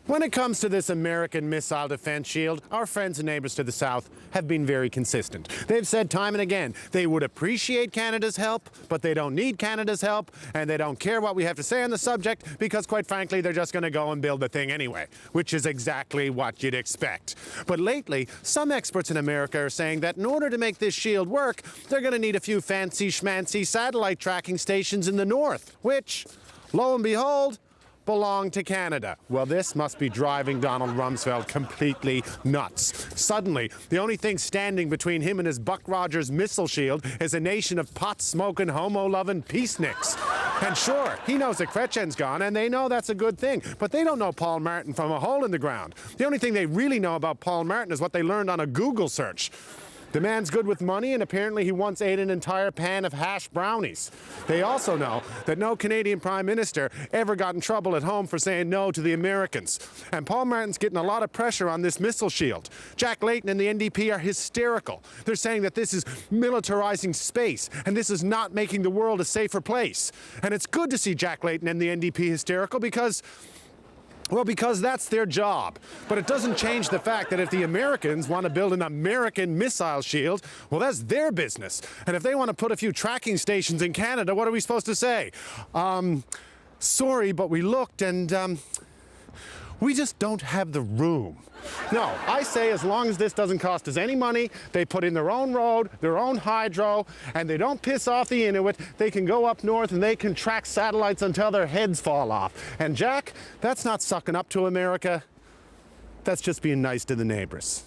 When it comes to this American missile defense shield, our friends and neighbors to the south have been very consistent. They've said time and again they would appreciate Canada's help, but they don't need Canada's help, and they don't care what we have to say on the subject because, quite frankly, they're just going to go and build the thing anyway, which is exactly what you'd expect. But lately, some experts in America are saying that in order to make this shield work, they're going to need a few fancy schmancy satellite tracking stations in the north, which, lo and behold, belong to Canada. Well, this must be driving Donald Rumsfeld completely nuts. Suddenly, the only thing standing between him and his Buck Rogers missile shield is a nation of pot-smoking, homo-loving peaceniks. And sure, he knows that Chrétien's gone, and they know that's a good thing, but they don't know Paul Martin from a hole in the ground. The only thing they really know about Paul Martin is what they learned on a Google search. The man's good with money, and apparently he once ate an entire pan of hash brownies. They also know that no Canadian Prime Minister ever got in trouble at home for saying no to the Americans. And Paul Martin's getting a lot of pressure on this missile shield. Jack Layton and the NDP are hysterical. They're saying that this is militarizing space, and this is not making the world a safer place. And it's good to see Jack Layton and the NDP hysterical because that's their job. But it doesn't change the fact that if the Americans want to build an American missile shield, well, that's their business. And if they want to put a few tracking stations in Canada, what are we supposed to say? Sorry, but we looked and, we just don't have the room. No, I say as long as this doesn't cost us any money, they put in their own road, their own hydro, and they don't piss off the Inuit, they can go up north and they can track satellites until their heads fall off. And Jack, that's not sucking up to America. That's just being nice to the neighbors.